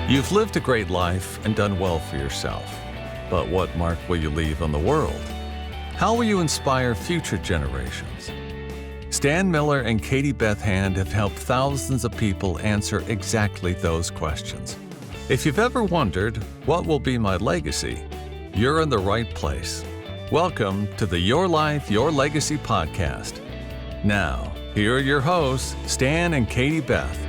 You've lived a great life and done well for yourself. But what mark will you leave on the world? How will you inspire future generations? Stan Miller and Katie Beth Hand have helped thousands of people answer exactly those questions. If you've ever wondered, what will be my legacy? You're in the right place. Welcome to the Your Life, Your Legacy podcast. Now, here are your hosts, Stan and Katie Beth.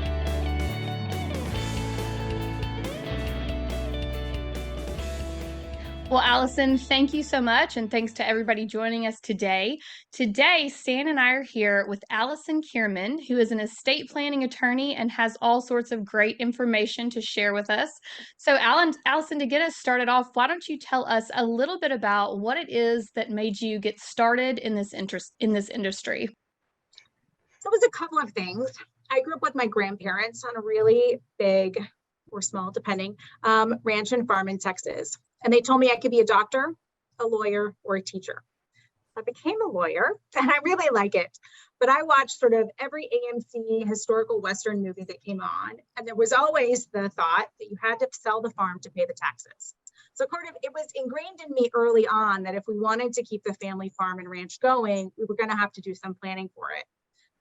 Well, Allison, thank you so much, and thanks to everybody joining us today. Today, Stan and I are here with Allison Kierman, who is an estate planning attorney and has all sorts of great information to share with us. So, Allison, to get us started off, why don't you tell us a little bit about what it is that made you get started in this industry? So it was a couple of things. I grew up with my grandparents on a really big or small, depending, ranch and farm in Texas. And they told me I could be a doctor, a lawyer, or a teacher. I became a lawyer, and I really like it. But I watched sort of every AMC historical Western movie that came on. And there was always the thought that you had to sell the farm to pay the taxes. So it was ingrained in me early on that if we wanted to keep the family farm and ranch going, we were going to have to do some planning for it.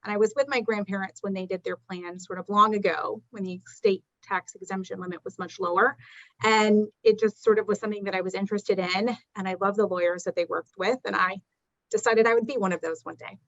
And I was with my grandparents when they did their plan sort of long ago, when the state tax exemption limit was much lower. And it just sort of was something that I was interested in. And I love the lawyers that they worked with. And I decided I would be one of those one day.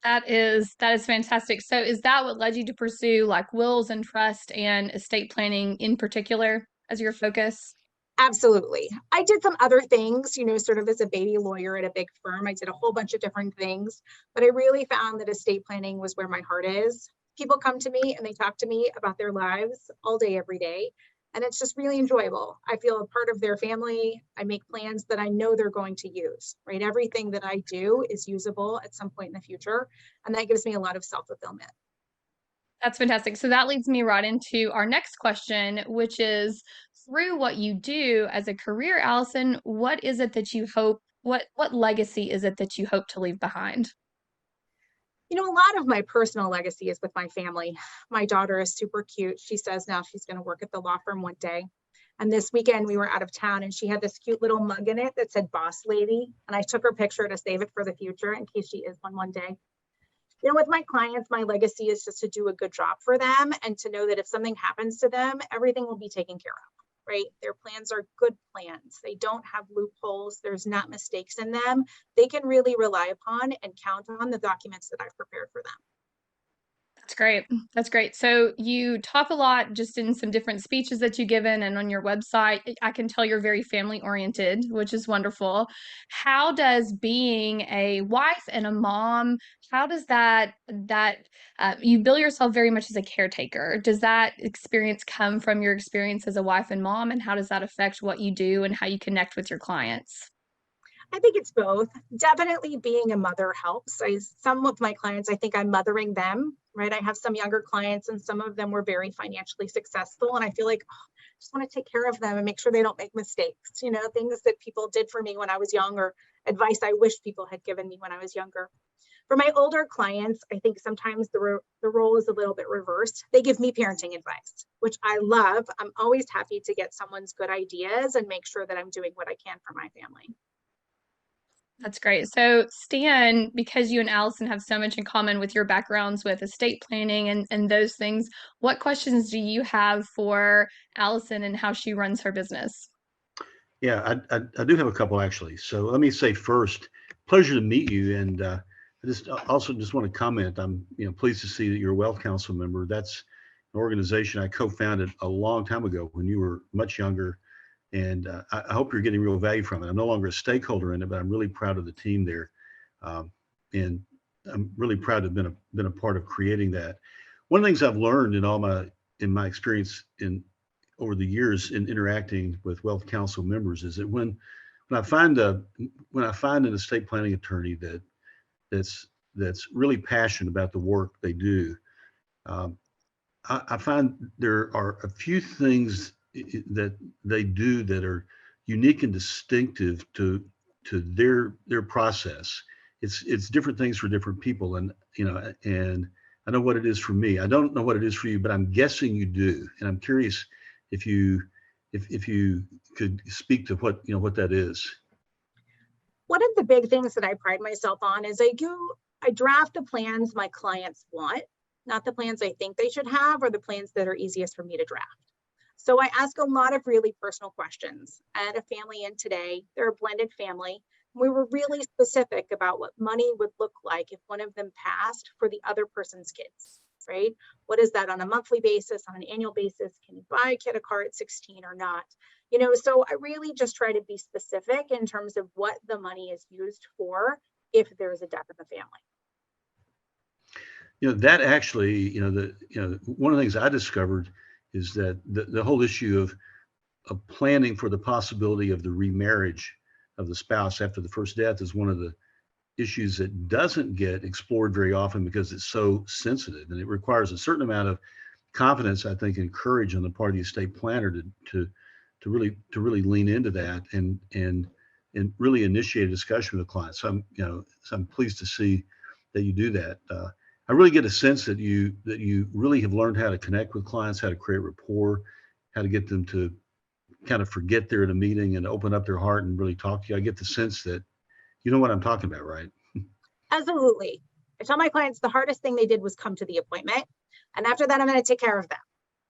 That is fantastic. So is that what led you to pursue like wills and trust and estate planning in particular as your focus? Absolutely. I did some other things, sort of as a baby lawyer at a big firm. I did a whole bunch of different things, but I really found that estate planning was where my heart is. People come to me and they talk to me about their lives all day, every day. And it's just really enjoyable. I feel a part of their family. I make plans that I know they're going to use, right? Everything that I do is usable at some point in the future. And that gives me a lot of self-fulfillment. That's fantastic. So that leads me right into our next question, which is through what you do as a career, Allison, what is it that you hope, what legacy is it that you hope to leave behind? A lot of my personal legacy is with my family. My daughter is super cute. She says now she's going to work at the law firm one day. And this weekend we were out of town and she had this cute little mug in it that said boss lady. And I took her picture to save it for the future in case she is one day. With my clients, my legacy is just to do a good job for them and to know that if something happens to them, everything will be taken care of, right? Their plans are good plans. They don't have loopholes. There's not mistakes in them. They can really rely upon and count on the documents that I've prepared for them. That's great. That's great. So you talk a lot just in some different speeches that you've given and on your website. I can tell you're very family oriented, which is wonderful. How does being a wife and a mom, how does you bill yourself very much as a caretaker? Does that experience come from your experience as a wife and mom? And how does that affect what you do and how you connect with your clients? I think it's both. Definitely being a mother helps. Some of my clients, I think I'm mothering them, right? I have some younger clients and some of them were very financially successful. And I feel like, I just want to take care of them and make sure they don't make mistakes, things that people did for me when I was young or advice I wish people had given me when I was younger. For my older clients, I think sometimes the role is a little bit reversed. They give me parenting advice, which I love. I'm always happy to get someone's good ideas and make sure that I'm doing what I can for my family. That's great. So Stan, because you and Allison have so much in common with your backgrounds with estate planning and those things, what questions do you have for Allison and how she runs her business? Yeah, I do have a couple actually. So let me say first, pleasure to meet you. And I just want to comment. I'm pleased to see that you're a Wealth Council member. That's an organization I co-founded a long time ago when you were much younger. And I hope you're getting real value from it. I'm no longer a stakeholder in it, but I'm really proud of the team there. And I'm really proud to have been a part of creating that. One of the things I've learned in my experience over the years in interacting with Wealth Council members is that when I find an estate planning attorney that's really passionate about the work they do, I find there are a few things that they do that are unique and distinctive to their process. It's different things for different people, and I know what it is for me. I don't know what it is for you, but I'm guessing you do. And I'm curious if you could speak to what, what that is. One of the big things that I pride myself on is I draft the plans my clients want, not the plans I think they should have or the plans that are easiest for me to draft. So I ask a lot of really personal questions. I had a family in today, they're a blended family. We were really specific about what money would look like if one of them passed for the other person's kids, right? What is that on a monthly basis, on an annual basis? Can you buy a kid a car at 16 or not? So I really just try to be specific in terms of what the money is used for if there's a death in the family. That actually, one of the things I discovered is that the whole issue of planning for the possibility of the remarriage of the spouse after the first death is one of the issues that doesn't get explored very often because it's so sensitive, and it requires a certain amount of confidence, I think, and courage on the part of the estate planner to really lean into that and really initiate a discussion with the client. So I'm pleased to see that you do that. I really get a sense that you really have learned how to connect with clients, how to create rapport, how to get them to kind of forget they're in a meeting and open up their heart and really talk to you. I get the sense that you know what I'm talking about, right? Absolutely. I tell my clients the hardest thing they did was come to the appointment. And after that, I'm going to take care of them,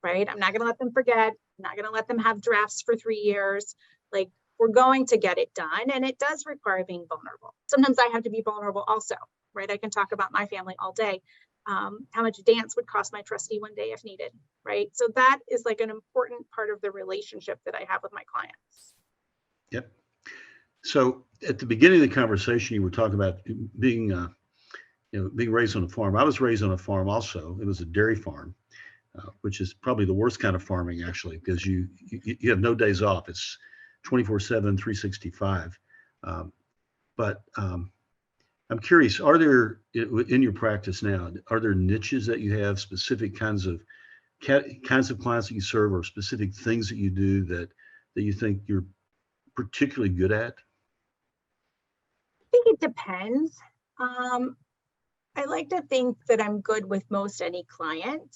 right? I'm not going to let them forget. I'm not going to let them have drafts for 3 years. Like, we're going to get it done. And it does require being vulnerable. Sometimes I have to be vulnerable also, right? I can talk about my family all day. How much dance would cost my trustee one day if needed, right? So that is like an important part of the relationship that I have with my clients. Yep. So at the beginning of the conversation, you were talking about being raised on a farm. I was raised on a farm also. It was a dairy farm, which is probably the worst kind of farming, actually, because you have no days off. It's 24/7, 365. But I'm curious, are there, in your practice now, are there niches that you have, specific kinds of clients that you serve, or specific things that you do that you think you're particularly good at? I think it depends. I like to think that I'm good with most any client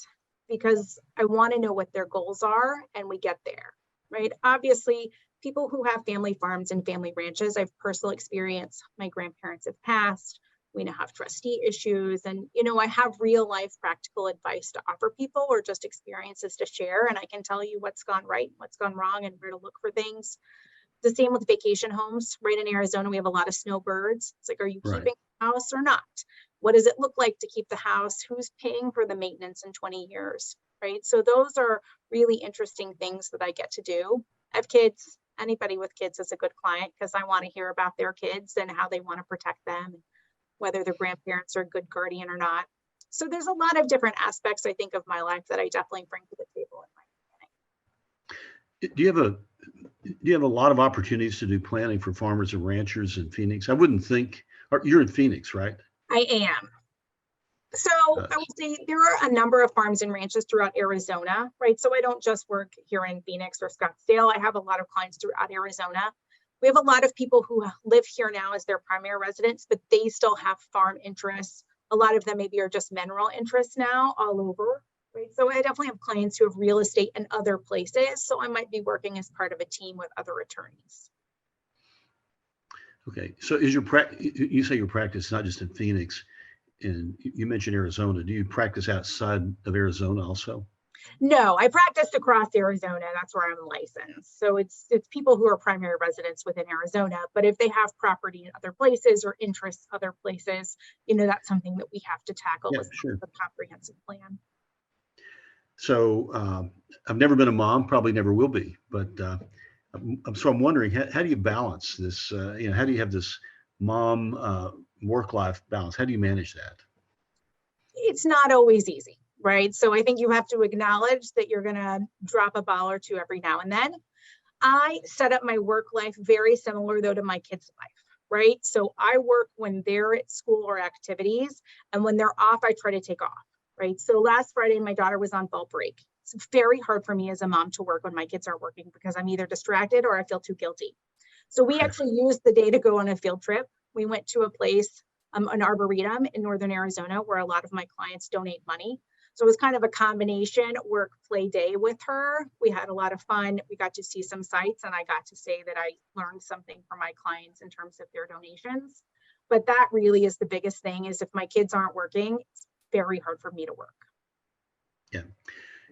because I want to know what their goals are and we get there, right? Obviously, people who have family farms and family ranches, I've personal experience. My grandparents have passed. We now have trustee issues. And, I have real life practical advice to offer people or just experiences to share. And I can tell you what's gone right, what's gone wrong, and where to look for things. The same with vacation homes, right? In Arizona, we have a lot of snowbirds. It's like, are you keeping the house or not? What does it look like to keep the house? Who's paying for the maintenance in 20 years, right? So those are really interesting things that I get to do. I have kids. Anybody with kids is a good client because I want to hear about their kids and how they want to protect them, whether their grandparents are a good guardian or not. So there's a lot of different aspects, I think, of my life that I definitely bring to the table in my planning. Do you have a lot of opportunities to do planning for farmers and ranchers in Phoenix? I wouldn't think, you're in Phoenix, right? I am. So I would say there are a number of farms and ranches throughout Arizona, right? So I don't just work here in Phoenix or Scottsdale. I have a lot of clients throughout Arizona. We have a lot of people who live here now as their primary residence, but they still have farm interests. A lot of them maybe are just mineral interests now all over, right? So I definitely have clients who have real estate in other places. So I might be working as part of a team with other attorneys. Okay. So is you say your practice not just in Phoenix, and you mentioned Arizona. Do you practice outside of Arizona also? No, I practiced across Arizona. That's where I'm licensed. So it's people who are primary residents within Arizona, but if they have property in other places or interests other places, that's something that we have to tackle with the comprehensive plan. So I've never been a mom, probably never will be, but I'm wondering, how do you balance this? How do you have this mom work-life balance? How do you manage that? It's not always easy, right? So I think you have to acknowledge that you're going to drop a ball or two every now and then. I set up my work life very similar, though, to my kids' life, right? So I work when they're at school or activities, and when they're off, I try to take off, right? So last Friday, my daughter was on fall break. It's very hard for me as a mom to work when my kids aren't working because I'm either distracted or I feel too guilty. So we actually used the day to go on a field trip. We went to a place an arboretum in Northern Arizona where a lot of my clients donate money. So it was kind of a combination work play day with her. We had a lot of fun. We got to see some sites, and I got to say that I learned something from my clients in terms of their donations. But that really is the biggest thing, is if my kids aren't working, it's very hard for me to work. Yeah.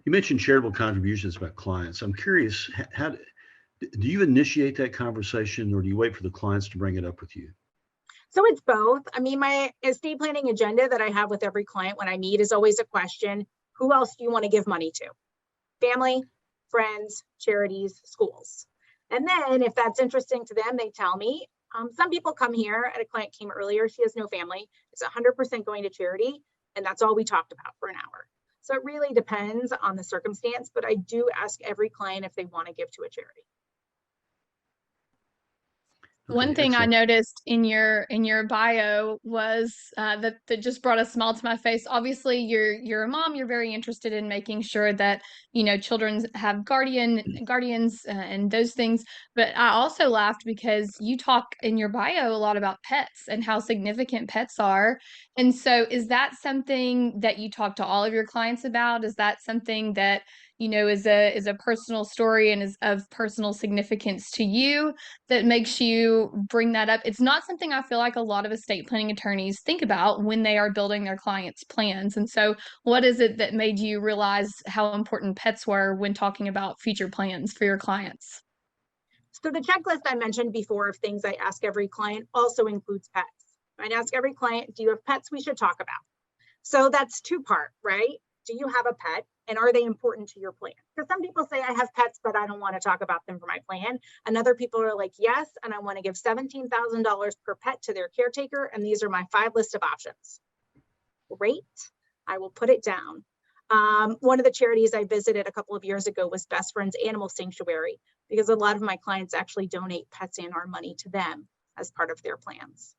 You mentioned charitable contributions by clients. I'm curious, how do you initiate that conversation, or do you wait for the clients to bring it up with you? So it's both. I mean, my estate planning agenda that I have with every client when I meet is always a question: who else do you want to give money to? Family, friends, charities, schools. And then if that's interesting to them, they tell me. Some people come here, and a client came earlier, she has no family. It's 100% going to charity. And that's all we talked about for an hour. So it really depends on the circumstance, but I do ask every client if they want to give to a charity. One thing I noticed in your bio was that just brought a smile to my face. Obviously, you're a mom. You're very interested in making sure that children have guardians and those things. But I also laughed because you talk in your bio a lot about pets and how significant pets are. And so, is that something that you talk to all of your clients about? Is that something that is a personal story and is of personal significance to you that makes you bring that up? It's not something I feel like a lot of estate planning attorneys think about when they are building their clients' plans. And so what is it that made you realize how important pets were when talking about future plans for your clients? So the checklist I mentioned before of things I ask every client also includes pets. I'd ask every client, do you have pets we should talk about? So that's two-part, right? Do you have a pet, and are they important to your plan? Because some people say, I have pets, but I don't want to talk about them for my plan. And other people are like, yes, and I want to give $17,000 per pet to their caretaker, and these are my 5 list of options. Great, I will put it down. One of the charities I visited a couple of years ago was Best Friends Animal Sanctuary, because a lot of my clients actually donate pets and our money to them as part of their plans.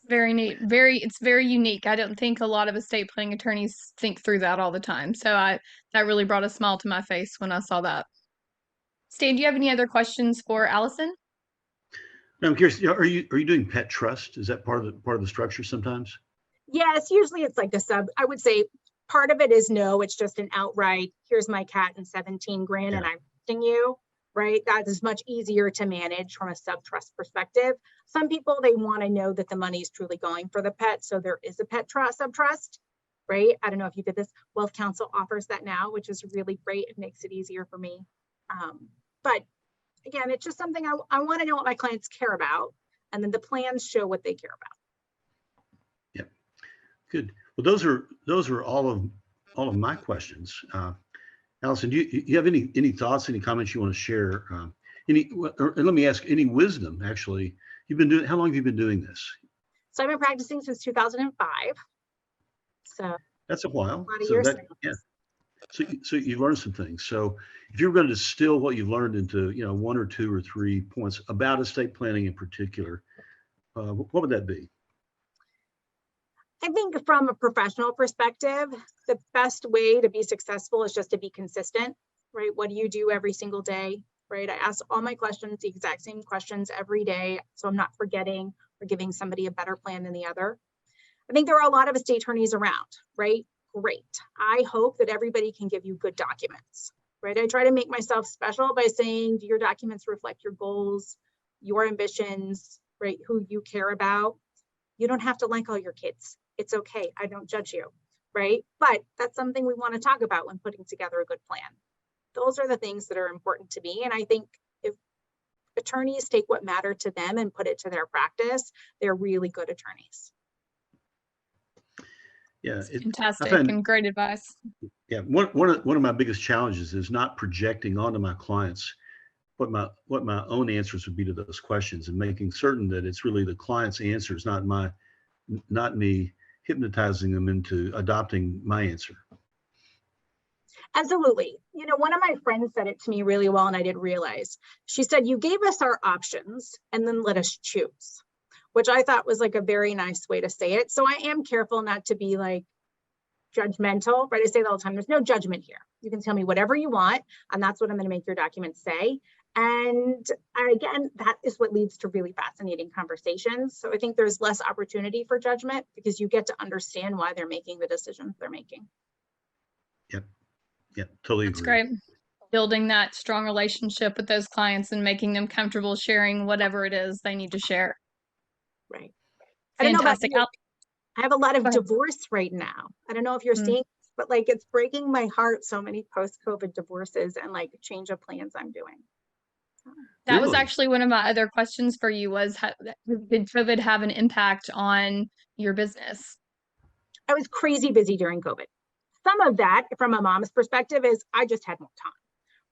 Very neat. It's very unique. I don't think a lot of estate planning attorneys think through that all the time. So that really brought a smile to my face when I saw that. Stan, do you have any other questions for Allison? No, I'm curious. Are you doing pet trust? Is that part of the structure sometimes? Yes, usually it's like a sub. I would say part of it is no. It's just an outright. Here's my cat and 17 grand, and I'm gifting you. Right? That is much easier to manage from a sub-trust perspective. Some people, they want to know that the money is truly going for the pet. So there is a pet trust, sub-trust, right? I don't know if you did this. Wealth Counsel offers that now, which is really great. It makes it easier for me. But again, it's just something I want to know what my clients care about. And then the plans show what they care about. Yeah, good. Well, those are all of my questions. Allison, do you have any thoughts, any comments you want to share? Or let me ask, any wisdom, actually? How long have you been doing this? So I've been practicing since 2005. So that's a while. A lot of years. Yeah. So you've learned some things. So if you're going to distill what you've learned into, 1 or 2 or 3 points about estate planning in particular, what would that be? I think from a professional perspective, the best way to be successful is just to be consistent, right? What do you do every single day, right? I ask all my questions, the exact same questions every day, so I'm not forgetting or giving somebody a better plan than the other. I think there are a lot of estate attorneys around, right? Great. I hope that everybody can give you good documents, right? I try to make myself special by saying, do your documents reflect your goals, your ambitions, right? Who you care about. You don't have to like all your kids. It's okay. I don't judge you, right? But that's something we want to talk about when putting together a good plan. Those are the things that are important to me. And I think if attorneys take what matter to them and put it to their practice, they're really good attorneys. Yeah, fantastic and great advice. Yeah, one of my biggest challenges is not projecting onto my clients what my own answers would be to those questions, and making certain that it's really the client's answers, not me hypnotizing them into adopting my answer. Absolutely. One of my friends said it to me really well, and I didn't realize. She said, you gave us our options and then let us choose, which I thought was like a very nice way to say it. So I am careful not to be like judgmental, right? I say that all the time. There's no judgment here. You can tell me whatever you want, and that's what I'm going to make your documents say. And again, that is what leads to really fascinating conversations. So I think there's less opportunity for judgment because you get to understand why they're making the decisions they're making. Yep, totally That's agree. great. Building that strong relationship with those clients and making them comfortable sharing whatever it is they need to share. Right. I don't know about Fantastic. you. I have a lot of Go ahead. divorce right now. I don't know if you're seeing, but like it's breaking my heart. So many post-COVID divorces and like change of plans I'm doing. That was Really? actually one of my other questions for you was, did COVID have an impact on your business? I was crazy busy during COVID. Some of that from a mom's perspective is I just had more time,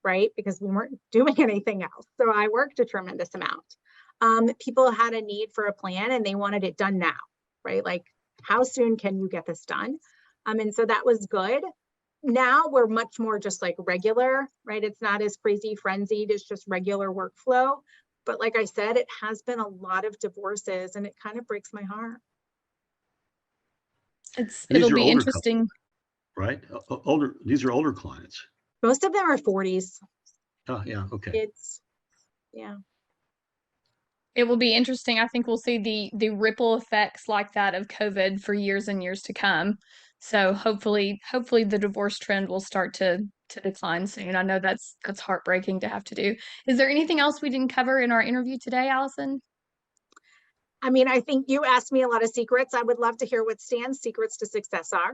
right? Because we weren't doing anything else. So I worked a tremendous amount. People had a need for a plan and they wanted it done now, right? Like, how soon can you get this done? And so that was good. Now we're much more just like regular, right? It's not as crazy frenzied, it's just regular workflow. But like I said, it has been a lot of divorces and it kind of breaks my heart. It'll be older interesting. Right? These are older clients. Most of them are 40s. Oh, yeah. Okay. It's, yeah. It will be interesting. I think we'll see the ripple effects like that of COVID for years and years to come. So hopefully the divorce trend will start to decline soon. I know that's heartbreaking to have to do. Is there anything else we didn't cover in our interview today, Allison? I mean, I think you asked me a lot of secrets. I would love to hear what Stan's secrets to success are.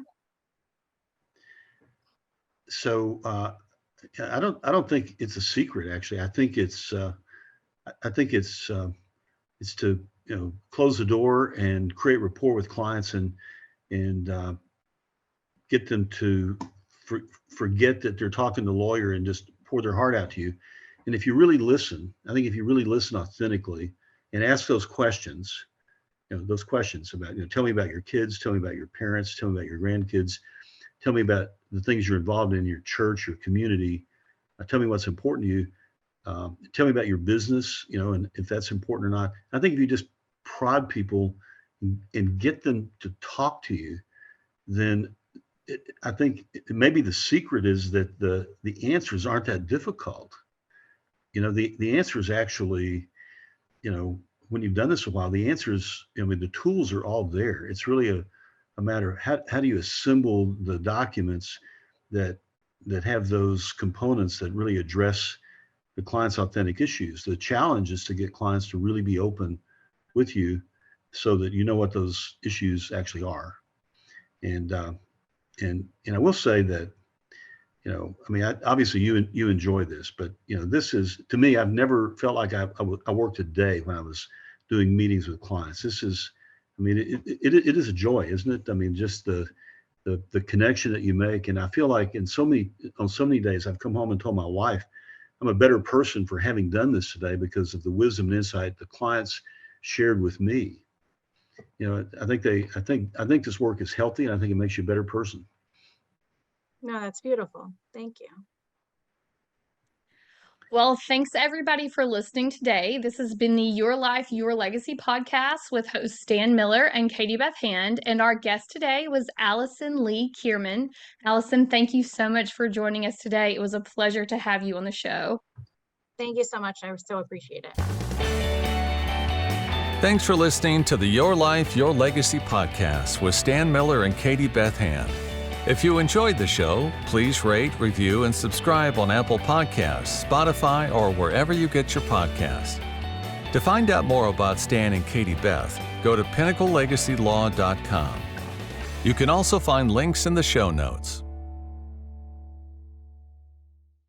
So I don't think it's a secret. Actually, I think it's to close the door and create rapport with clients and get them to forget that they're talking to a lawyer and just pour their heart out to you. And if you really listen, I think if you really listen authentically and ask those questions, those questions about, tell me about your kids, tell me about your parents, tell me about your grandkids, tell me about the things you're involved in your church, your community, tell me what's important to you. Tell me about your business, and if that's important or not. I think if you just prod people and get them to talk to you, then I think maybe the secret is that the answers aren't that difficult. The answer is actually, when you've done this a while, the answers, the tools are all there. It's really a matter of how do you assemble the documents that have those components that really address the client's authentic issues. The challenge is to get clients to really be open with you so that you know what those issues actually are. And I will say that, obviously you enjoy this, but this is, to me, I've never felt like I worked a day when I was doing meetings with clients. This is, it is a joy, isn't it? I mean, just the connection that you make. And I feel like on so many days I've come home and told my wife, I'm a better person for having done this today because of the wisdom and insight the clients shared with me. I think this work is healthy, and I think it makes you a better person. No, that's beautiful. Thank you. Well, thanks everybody for listening today. This has been the Your Life, Your Legacy podcast with hosts Stan Miller and Katie Beth Hand. And our guest today was Allison Lee Kierman. Allison, thank you so much for joining us today. It was a pleasure to have you on the show. Thank you so much. I so appreciate it. Thanks for listening to the Your Life, Your Legacy podcast with Stan Miller and Katie Beth Hand. If you enjoyed the show, please rate, review, and subscribe on Apple Podcasts, Spotify, or wherever you get your podcasts. To find out more about Stan and Katie Beth, go to pinnaclelegacylaw.com. You can also find links in the show notes.